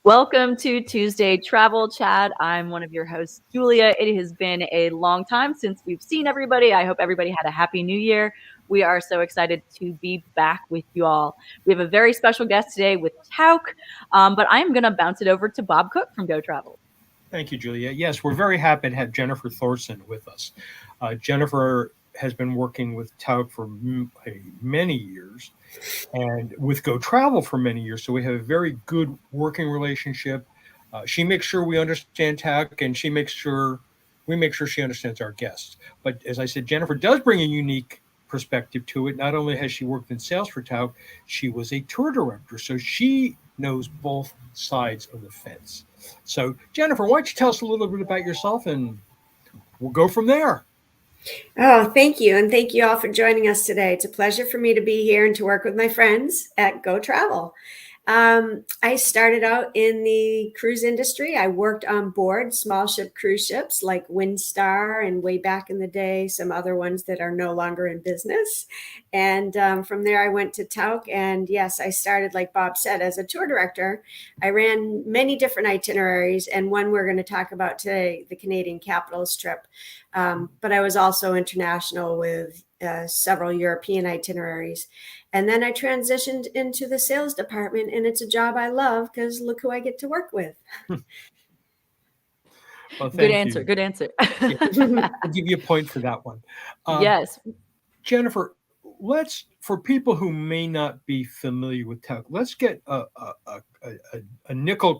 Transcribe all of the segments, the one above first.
Welcome to Tuesday Travel Chat. I'm one of your hosts, Julia. It has been a long time since we've seen everybody. I hope everybody had a happy new year. We are so excited to be back with you all. We have a very special guest today with Tauck, but I'm going to bounce it over to Bob Cook from Go Travel. Thank you, Julia. Yes, we're very happy to have Jennifer Thorson with us. Jennifer has been working with Tauck for many years and with Go Travel for many years. So we have a very good working relationship. She makes sure we understand Tauck, and we make sure she understands our guests. But as I said, Jennifer does bring a unique perspective to it. Not only has she worked in sales for Tauck, she was a tour director. So she knows both sides of the fence. So Jennifer, why don't you tell us a little bit about yourself, and we'll go from there. Oh, thank you. And thank you all for joining us today. It's a pleasure for me to be here and to work with my friends at Go Travel. I started out in the cruise industry. I worked on board small ship cruise ships like Windstar, and way back in the day, some other ones that are no longer in business. And from there, I went to Tauck. And yes, I started, like Bob said, as a tour director. I ran many different itineraries, and one we're going to talk about today, the Canadian Capitals trip. But I was also international with several European itineraries. And then I transitioned into the sales department, and it's a job I love because look who I get to work with. Well, Good answer. Good answer. Yeah, I'll give you a point for that one. Yes. Jennifer, for people who may not be familiar with Tauck, let's get a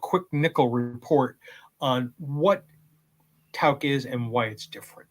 quick nickel report on what Tauck is and why it's different.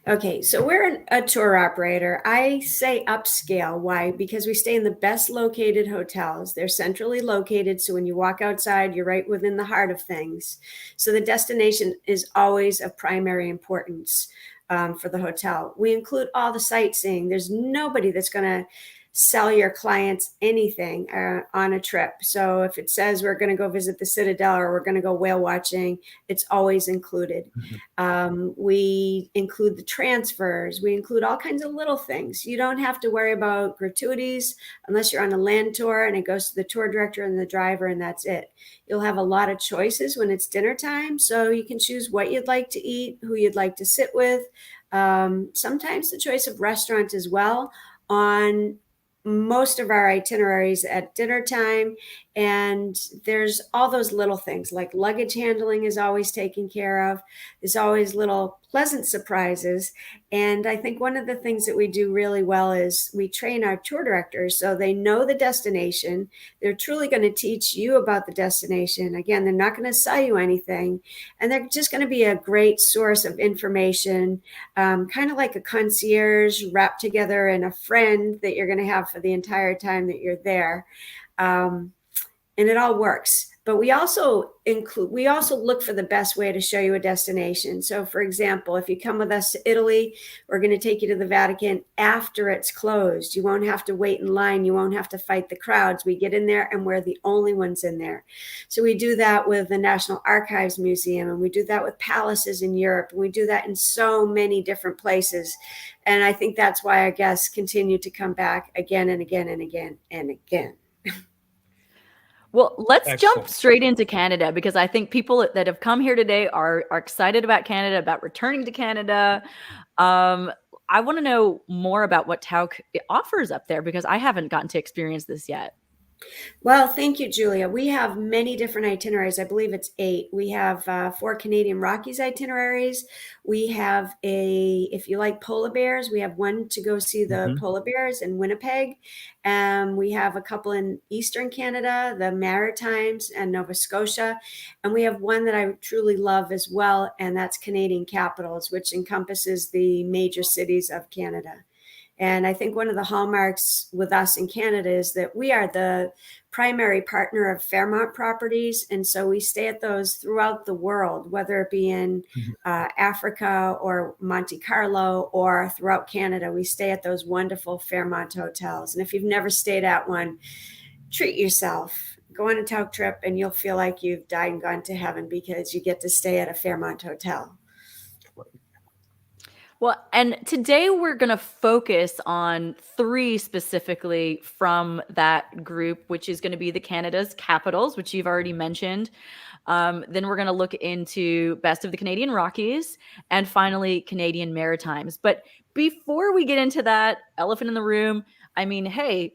Okay, so we're a tour operator. I say upscale. Why? Because we stay in the best located hotels. They're centrally located, so when you walk outside, you're right within the heart of things. So the destination is always of primary importance for the hotel. We include all the sightseeing. There's nobody that's going to sell your clients anything on a trip. So if it says we're going to go visit the Citadel or we're going to go whale watching, it's always included. Mm-hmm. We include the transfers. We include all kinds of little things. You don't have to worry about gratuities unless you're on a land tour and it goes to the tour director and the driver, and that's it. You'll have a lot of choices when it's dinner time. So you can choose what you'd like to eat, who you'd like to sit with. Sometimes the choice of restaurant as well on most of our itineraries at dinner time. And there's all those little things like luggage handling is always taken care of. There's always little pleasant surprises. And I think one of the things that we do really well is we train our tour directors so they know the destination. They're truly going to teach you about the destination. Again, they're not going to sell you anything. And they're just going to be a great source of information, kind of like a concierge wrapped together in a friend that you're going to have for the entire time that you're there. And it all works. But we also look for the best way to show you a destination. So for example, if you come with us to Italy, we're going to take you to the Vatican after it's closed. You won't have to wait in line. You won't have to fight the crowds. We get in there and we're the only ones in there. So we do that with the National Archives Museum, and we do that with palaces in Europe. And we do that in so many different places. And I think that's why our guests continue to come back again and again and again and again. Well, let's jump straight into Canada, because I think people that have come here today are excited about Canada, about returning to Canada. I want to know more about what Tauck offers up there, because I haven't gotten to experience this yet. Well, thank you, Julia. We have many different itineraries. I believe it's 8. We have 4 Canadian Rockies itineraries. We have if you like polar bears, we have one to go see the polar bears in Winnipeg. We have a couple in Eastern Canada, the Maritimes and Nova Scotia. And we have one that I truly love as well, and that's Canadian Capitals, which encompasses the major cities of Canada. And I think one of the hallmarks with us in Canada is that we are the primary partner of Fairmont properties. And so we stay at those throughout the world, whether it be in Africa or Monte Carlo or throughout Canada. We stay at those wonderful Fairmont hotels. And if you've never stayed at one, treat yourself. Go on a Tauck trip and you'll feel like you've died and gone to heaven because you get to stay at a Fairmont hotel. Well, and today we're going to focus on 3 specifically from that group, which is going to be the Canada's capitals, which you've already mentioned. Then we're going to look into best of the Canadian Rockies and finally Canadian Maritimes. But before we get into that elephant in the room, I mean, hey,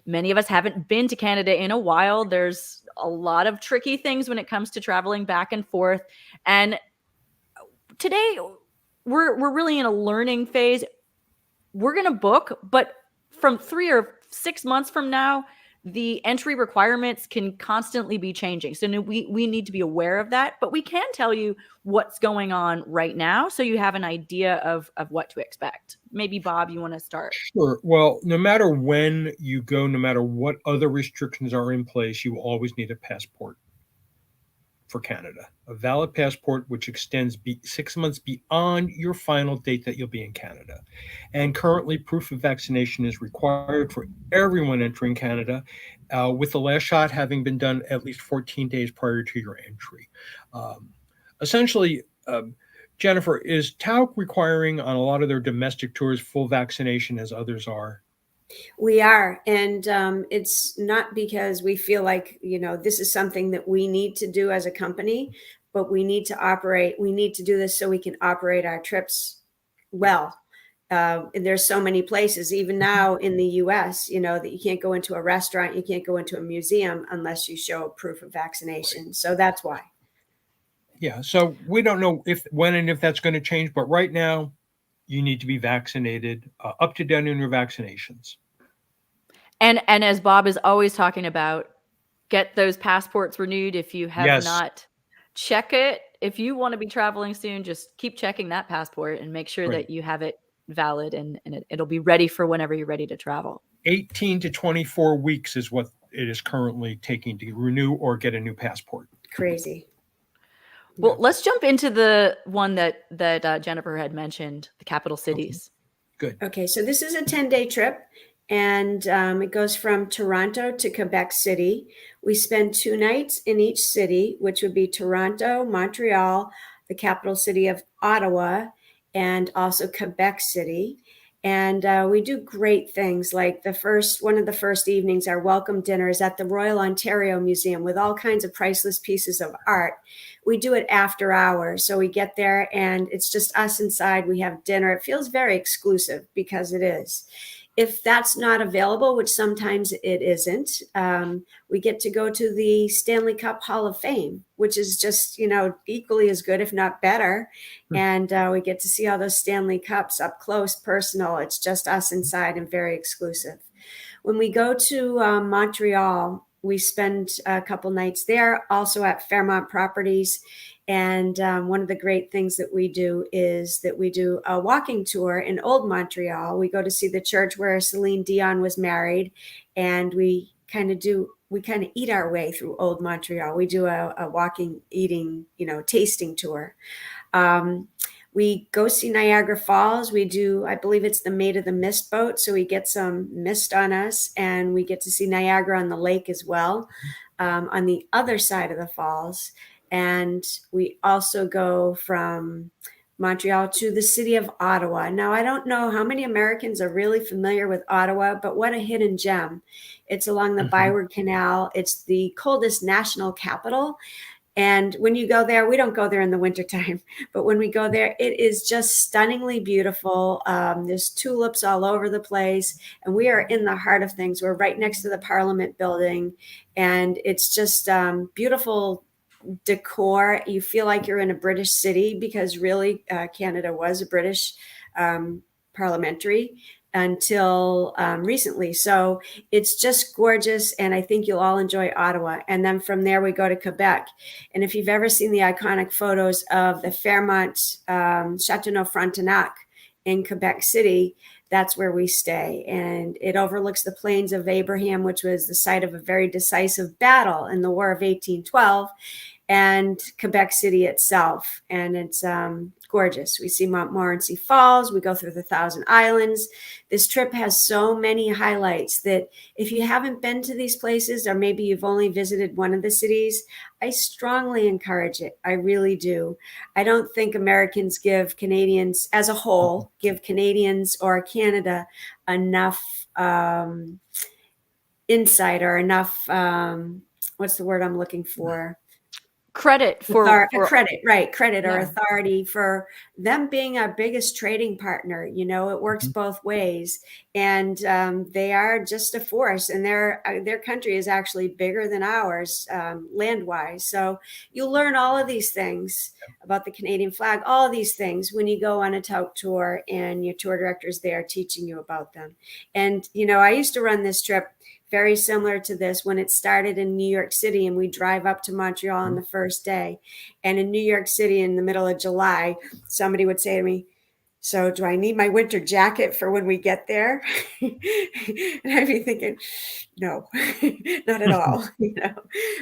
many of us haven't been to Canada in a while. There's a lot of tricky things when it comes to traveling back and forth. And today we're really in a learning phase. We're going to book, but from 3 or 6 months from now, the entry requirements can constantly be changing. So we need to be aware of that, but we can tell you what's going on right now so you have an idea of what to expect. Maybe, Bob, you want to start? Sure. Well, no matter when you go, no matter what other restrictions are in place, you always need a passport for Canada, a valid passport which extends 6 months beyond your final date that you'll be in Canada. And currently, proof of vaccination is required for everyone entering Canada, with the last shot having been done at least 14 days prior to your entry. Essentially, Jennifer, is Tauck requiring on a lot of their domestic tours full vaccination as others are? We are. And it's not because we feel like, this is something that we need to do as a company, but we need to do this so we can operate our trips well. And there's so many places, even now in the US, that you can't go into a restaurant, you can't go into a museum unless you show proof of vaccination. So that's why. Yeah. So we don't know when and if that's going to change, but right now you need to be vaccinated, up to date on your vaccinations. And as Bob is always talking about, get those passports renewed if you have not. Check it. If you want to be traveling soon, just keep checking that passport and make sure that you have it valid and it'll be ready for whenever you're ready to travel. 18 to 24 weeks is what it is currently taking to renew or get a new passport. Crazy. Well, let's jump into the one that Jennifer had mentioned, the capital cities. Good. Okay, so this is a 10-day trip, and it goes from Toronto to Quebec City. We spend 2 nights in each city, which would be Toronto, Montreal, the capital city of Ottawa, and also Quebec City. And we do great things like one of the first evenings, our welcome dinner is at the Royal Ontario Museum with all kinds of priceless pieces of art. We do it after hours. So we get there and it's just us inside. We have dinner. It feels very exclusive because it is. If that's not available, which sometimes it isn't, we get to go to the Stanley Cup Hall of Fame, which is just, equally as good, if not better. And we get to see all those Stanley Cups up close, personal. It's just us inside and very exclusive. When we go to Montreal, we spend a couple nights there, also at Fairmont Properties. And one of the great things that we do is that we do a walking tour in Old Montreal. We go to see the church where Celine Dion was married, and we kind of eat our way through Old Montreal. We do a walking, eating, tasting tour. We go see Niagara Falls. We do, I believe it's the Maid of the Mist boat. So we get some mist on us, and we get to see Niagara on the lake as well, on the other side of the falls. And we also go from Montreal to the city of Ottawa. Now, I don't know how many Americans are really familiar with Ottawa, but what a hidden gem. It's along the Byward Canal. It's the coldest national capital. And when you go there, we don't go there in the wintertime, but when we go there, it is just stunningly beautiful. There's tulips all over the place, and we are in the heart of things. We're right next to the Parliament building, and it's just beautiful decor. You feel like you're in a British city because really Canada was a British parliamentary until recently. So it's just gorgeous. And I think you'll all enjoy Ottawa. And then from there, we go to Quebec. And if you've ever seen the iconic photos of the Fairmont Chateauneuf-Frontenac in Quebec City, that's where we stay. And it overlooks the Plains of Abraham, which was the site of a very decisive battle in the War of 1812, and Quebec City itself. And it's gorgeous. We see Montmorency Falls. We go through the Thousand Islands. This trip has so many highlights that if you haven't been to these places, or maybe you've only visited one of the cities, I strongly encourage it. I really do. I don't think Americans give Canadians as a whole, give Canadians or Canada enough insight, or enough, what's the word I'm looking for? Credit for credit or Yeah. authority for them being our biggest trading partner. You know, it works both ways, and they are just a force, and their country is actually bigger than ours land wise. So you'll learn all of these things about the Canadian flag, all of these things when you go on a Tauck tour and your tour director's there teaching you about them. And you know, I used to run this trip very similar to this when it started in New York City, and we drive up to Montreal on the first day. And in New York City in the middle of July, somebody would say to me, "So do I need my winter jacket for when we get there?" And I'd be thinking, no, not at all. You know,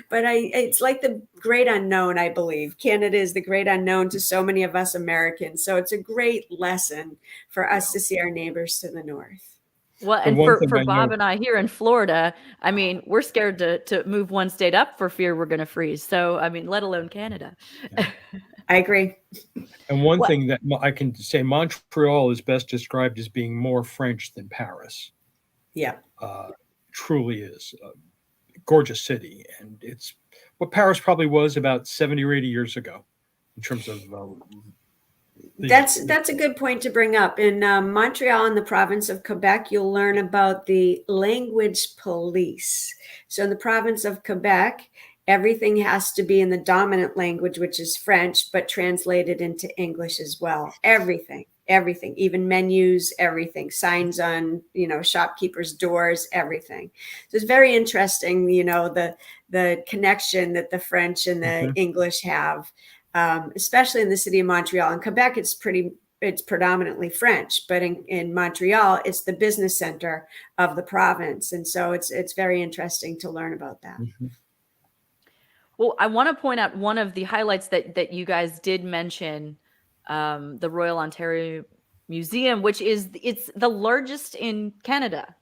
but it's like the great unknown, I believe. Canada is the great unknown to so many of us Americans. So it's a great lesson for us to see our neighbors to the north. Well, and for Bob and I here in Florida, I mean, we're scared to move one state up for fear we're going to freeze. So, I mean, let alone Canada. Yeah. I agree. And one thing that I can say, Montreal is best described as being more French than Paris. Yeah. Truly is a gorgeous city. And it's what Paris probably was about 70 or 80 years ago in terms of that's a good point to bring up. In Montreal, in the province of Quebec, you'll learn about the language police. So in the province of Quebec, everything has to be in the dominant language, which is French, but translated into English as well. Everything, even menus, everything, signs on, you know, shopkeepers' doors, everything. So it's very interesting, you know, the connection that the French and the English have. Especially in the city of Montreal. In Quebec, it's predominantly French, but in Montreal, it's the business center of the province. And so it's very interesting to learn about that. Well, I want to point out one of the highlights that you guys did mention, the Royal Ontario Museum, which it's the largest in Canada,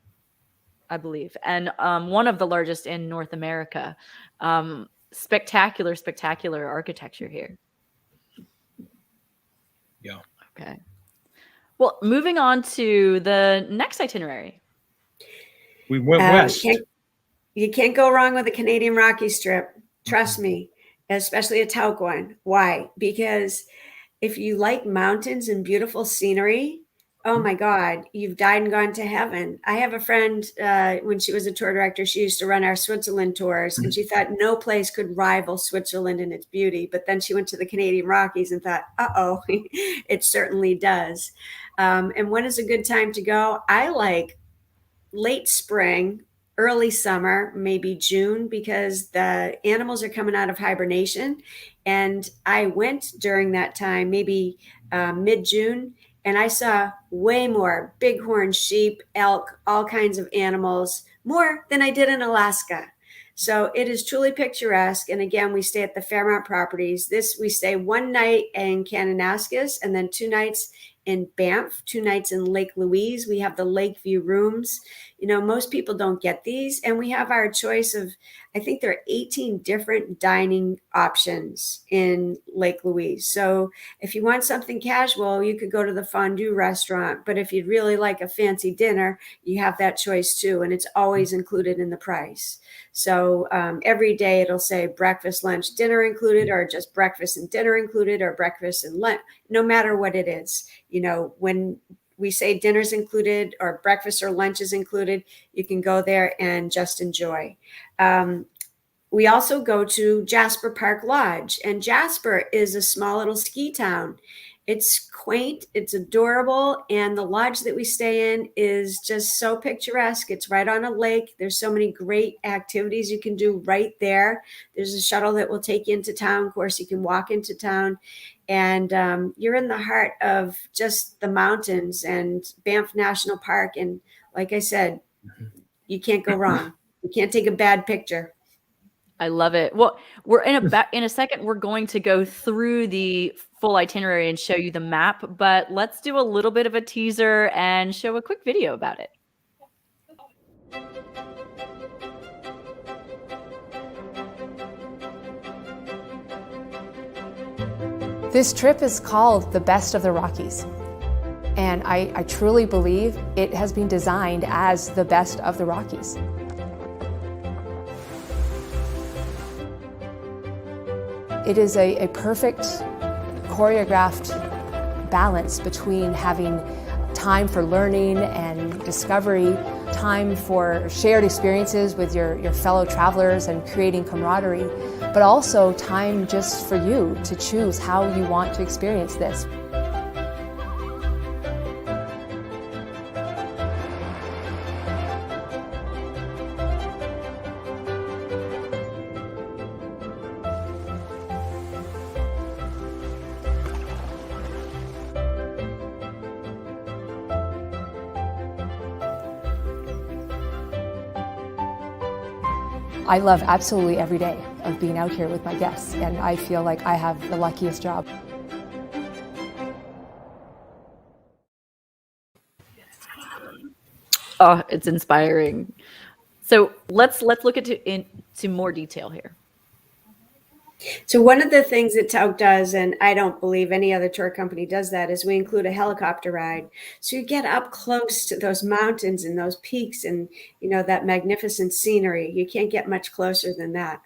I believe, and one of the largest in North America. Spectacular architecture here. Yeah. Okay. Well, moving on to the next itinerary. We went west. You can't go wrong with a Canadian Rockies trip. Trust me, especially a Tauck one. Why? Because if you like mountains and beautiful scenery, oh my God, you've died and gone to heaven. I have a friend, when she was a tour director, she used to run our Switzerland tours, and she thought no place could rival Switzerland in its beauty. But then she went to the Canadian Rockies and thought, uh-oh, it certainly does. And when is a good time to go? I like late spring, early summer, maybe June, because the animals are coming out of hibernation. And I went during that time, maybe mid-June, and I saw way more bighorn sheep, elk, all kinds of animals, more than I did in Alaska. So it is truly picturesque. And again, we stay at the Fairmont Properties. We stay one night in Kananaskis and then 2 nights in Banff, 2 nights in Lake Louise. We have the Lakeview rooms. You know, most people don't get these. And we have our choice of, I think there are 18 different dining options in Lake Louise. So if you want something casual, you could go to the fondue restaurant. But if you'd really like a fancy dinner, you have that choice too. And it's always included in the price. So every day it'll say breakfast, lunch, dinner included, or just breakfast and dinner included, or breakfast and lunch, no matter what it is. You know, when we say dinner's included or breakfast or lunch is included, you can go there and just enjoy. We also go to Jasper Park Lodge, and Jasper is a small little ski town. It's quaint, it's adorable, and the lodge that we stay in is just so picturesque. It's right on a lake. There's so many great activities you can do right there. There's a shuttle that will take you into town. Of course, you can walk into town, and you're in the heart of just the mountains and Banff National Park. And like I said, you can't go wrong. You can't take a bad picture. I love it. Well, we're in a second, we're going to go through the full itinerary and show you the map, but let's do a little bit of a teaser and show a quick video about it. This trip is called the Best of the Rockies. And I truly believe it has been designed as the best of the Rockies. It is a perfect choreographed balance between having time for learning and discovery, time for shared experiences with your fellow travelers and creating camaraderie, but also time just for you to choose how you want to experience this. I love absolutely every day of being out here with my guests, and I feel like I have the luckiest job. Oh, it's inspiring. So let's look into more detail here. So one of the things that Tauck does, and I don't believe any other tour company does that, is we include a helicopter ride. So you get up close to those mountains and those peaks and, that magnificent scenery. You can't get much closer than that.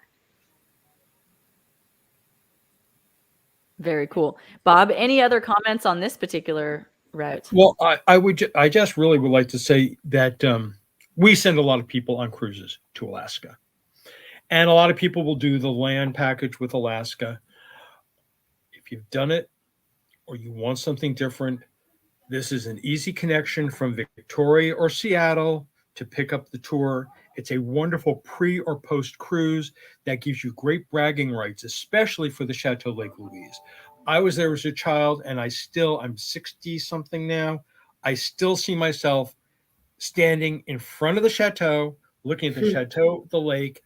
Very cool. Bob, any other comments on this particular route? Well, I just really would like to say that we send a lot of people on cruises to Alaska. And a lot of people will do the land package with Alaska. If you've done it or you want something different, this is an easy connection from Victoria or Seattle to pick up the tour. It's a wonderful pre or post cruise that gives you great bragging rights, especially for the Chateau Lake Louise. I was there as a child, and I'm 60 something now. I still see myself standing in front of the chateau, looking at the chateau, the lake,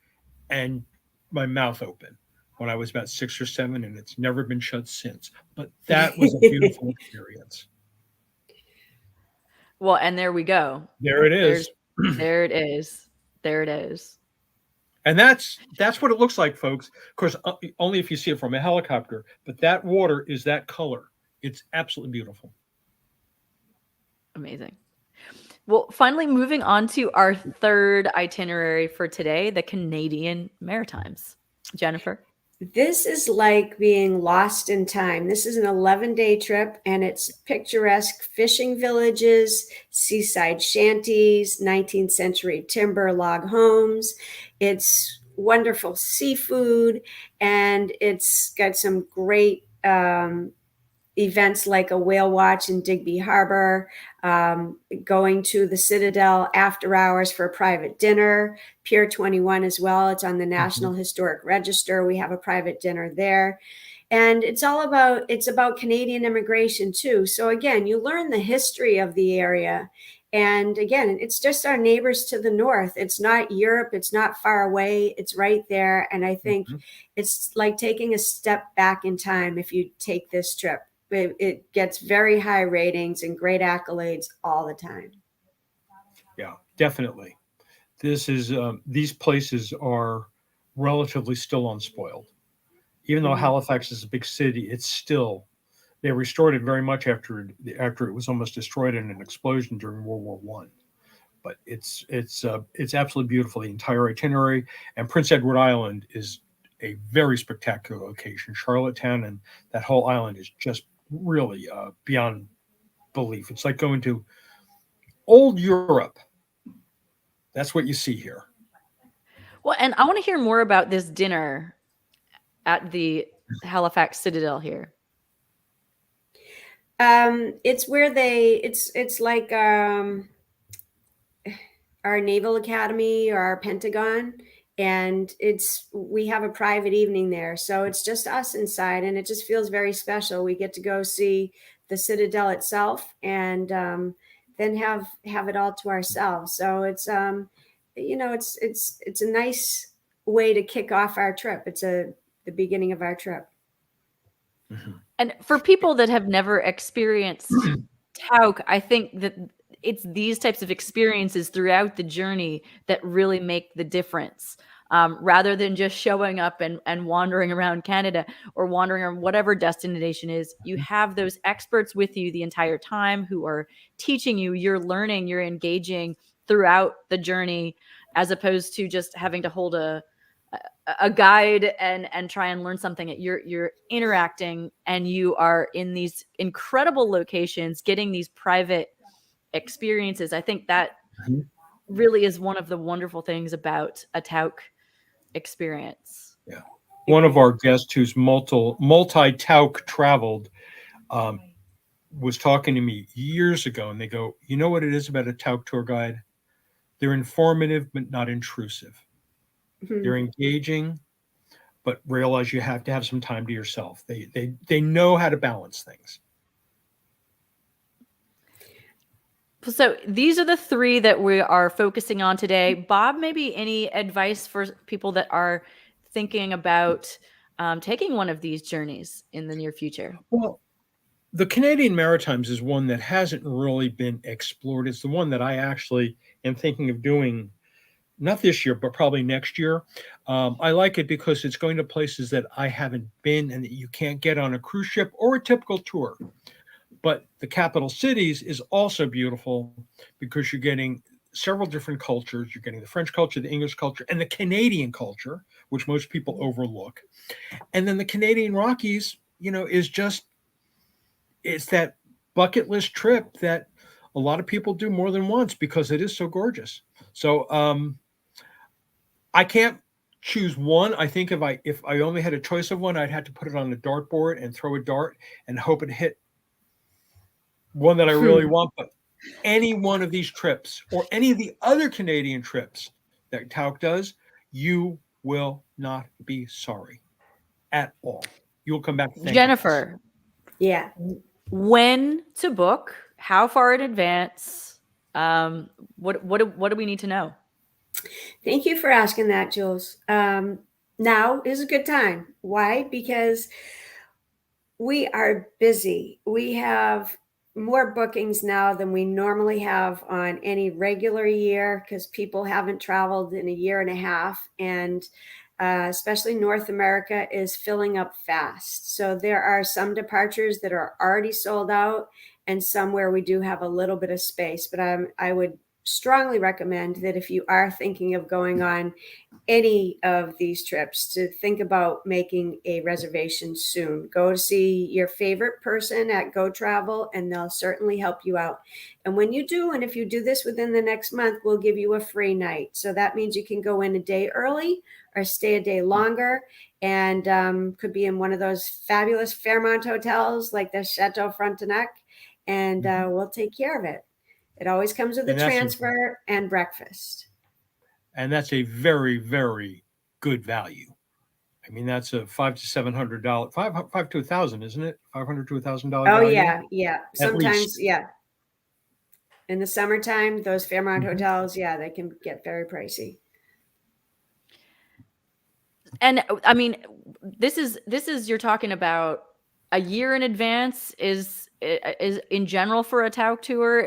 and my mouth open when I was about 6 or 7, and it's never been shut since. But that was a beautiful experience. Well, and there we go. There it is. There it is. There it is. And that's what it looks like, folks. Of course, only if you see it from a helicopter. But that water is that color. It's absolutely beautiful. Amazing. Well, finally, moving on to our third itinerary for today, the Canadian Maritimes. Jennifer? This is like being lost in time. This is an 11-day trip, and it's picturesque fishing villages, seaside shanties, 19th century timber log homes. It's wonderful seafood, and it's got some great events like a whale watch in Digby Harbor, going to the Citadel after hours for a private dinner, Pier 21 as well. It's on the National Historic Register. We have a private dinner there. And it's about Canadian immigration too. So again, you learn the history of the area. And again, it's just our neighbors to the north. It's not Europe. It's not far away. It's right there. And I think it's like taking a step back in time if you take this trip. It gets very high ratings and great accolades all the time. Yeah, definitely. These places are relatively still unspoiled. Even though Halifax is a big city, they restored it very much after it was almost destroyed in an explosion during World War I. But it's absolutely beautiful, the entire itinerary. And Prince Edward Island is a very spectacular location. Charlottetown and that whole island is just really beyond belief. It's like going to old Europe. That's what you see here. Well, and I want to hear more about this dinner at the Halifax Citadel here. It's where it's like our Naval Academy or our Pentagon, and we have a private evening there, so it's just us inside, and it just feels very special. We get to go see the Citadel itself, and then have it all to ourselves. So it's it's a nice way to kick off our trip. It's the beginning of our trip. And for people that have never experienced Tauck, I think that it's these types of experiences throughout the journey that really make the difference. Rather than just showing up and wandering around Canada or wandering around whatever destination is, you have those experts with you the entire time who are teaching you, you're learning, you're engaging throughout the journey, as opposed to just having to hold a guide and try and learn something. You're interacting, and you are in these incredible locations getting these private experiences. I think that really is one of the wonderful things about a Tauck experience. Yeah. One of our guests who's multi-Tauck traveled was talking to me years ago, and they go, you know what it is about a Tauck tour guide? They're informative, but not intrusive. They're engaging, but realize you have to have some time to yourself. They know how to balance things. So these are the three that we are focusing on today. Bob, maybe any advice for people that are thinking about taking one of these journeys in the near future? Well, the Canadian Maritimes is one that hasn't really been explored. It's the one that I actually am thinking of doing, not this year, but probably next year. I like it because it's going to places that I haven't been and that you can't get on a cruise ship or a typical tour. But the capital cities is also beautiful because you're getting several different cultures. You're getting the French culture, the English culture, and the Canadian culture, which most people overlook. And then the Canadian Rockies, it's that bucket list trip that a lot of people do more than once because it is so gorgeous. So I can't choose one. I think if I only had a choice of one, I'd have to put it on the dartboard and throw a dart and hope it hit one that I really want. But any one of these trips or any of the other Canadian trips that Tauck does, you will not be sorry at all. You will come back. Jennifer. Yeah. When to book? How far in advance? What do we need to know? Thank you for asking that, Jules. Now is a good time. Why? Because we are busy. We have more bookings now than we normally have on any regular year because people haven't traveled in a year and a half, and especially North America is filling up fast. So there are some departures that are already sold out and some where we do have a little bit of space. But I would strongly recommend that if you are thinking of going on any of these trips, to think about making a reservation soon. Go to see your favorite person at Go Travel, and they'll certainly help you out. And when you do, and if you do this within the next month, we'll give you a free night. So that means you can go in a day early or stay a day longer, and could be in one of those fabulous Fairmont hotels like the Chateau Frontenac, and we'll take care of it. It always comes with a transfer and breakfast. And that's a very, very good value. I mean, that's a $500 to $700, $500 to $1,000, isn't it? $500 to $1,000. Oh, value? Yeah. Sometimes, yeah. In the summertime, those Fairmont hotels, they can get very pricey. And I mean, this is you're talking about a year in advance is in general for a Tauck tour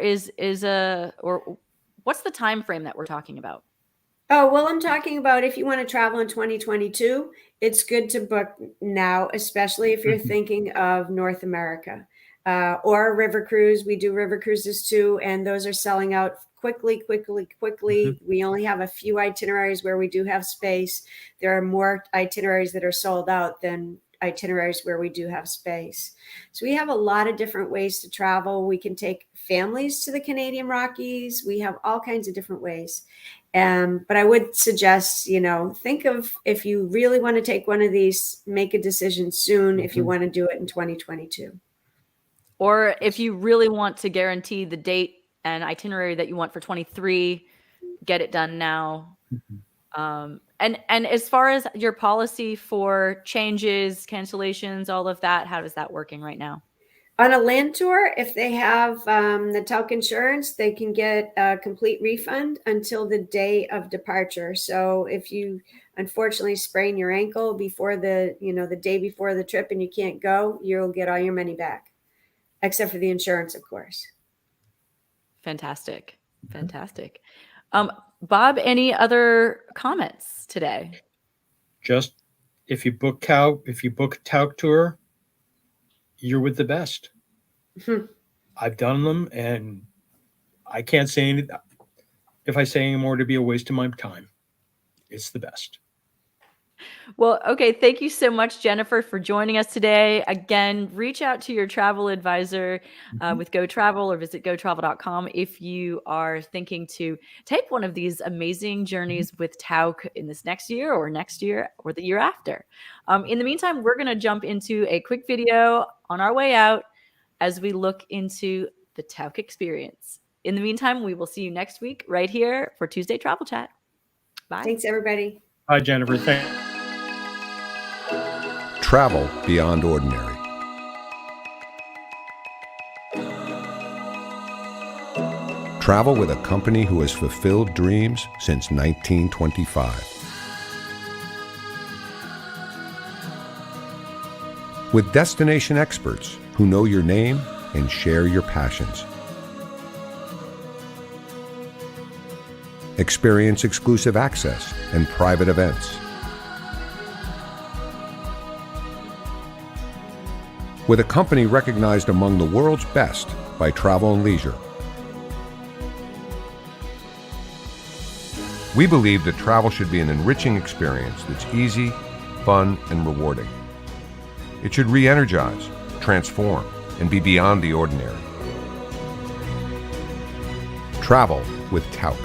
or what's the time frame that we're talking about? Oh, well, I'm talking about if you want to travel in 2022, it's good to book now, especially if you're thinking of North America or a river cruise. We do river cruises too, and those are selling out quickly. We only have a few itineraries where we do have space. There are more itineraries that are sold out than itineraries where we do have space. So we have a lot of different ways to travel. We can take families to the Canadian Rockies. We have all kinds of different ways. But I would suggest, think of, if you really want to take one of these, make a decision soon if you want to do it in 2022. Or if you really want to guarantee the date and itinerary that you want for 23, get it done now. And as far as your policy for changes, cancellations, all of that, how is that working right now? On a land tour, if they have the Tauck insurance, they can get a complete refund until the day of departure. So if you unfortunately sprain your ankle before the day before the trip and you can't go, you'll get all your money back, except for the insurance, of course. Fantastic. Fantastic. Bob, any other comments today? Just if you book a Tauck tour, you're with the best. I've done them, and I can't say anything. If I say any more, to be a waste of my time. It's the best. Well, okay. Thank you so much, Jennifer, for joining us today. Again, reach out to your travel advisor with Go Travel or visit gotravel.com if you are thinking to take one of these amazing journeys with Tauck in this next year or the year after. In the meantime, we're going to jump into a quick video on our way out as we look into the Tauck experience. In the meantime, we will see you next week right here for Tuesday Travel Chat. Bye. Thanks, everybody. Hi, Jennifer. Thanks. Travel beyond ordinary. Travel with a company who has fulfilled dreams since 1925. With destination experts who know your name and share your passions. Experience exclusive access and private events. With a company recognized among the world's best by Travel + Leisure. We believe that travel should be an enriching experience that's easy, fun, and rewarding. It should re-energize, transform, and be beyond the ordinary. Travel with Tauck.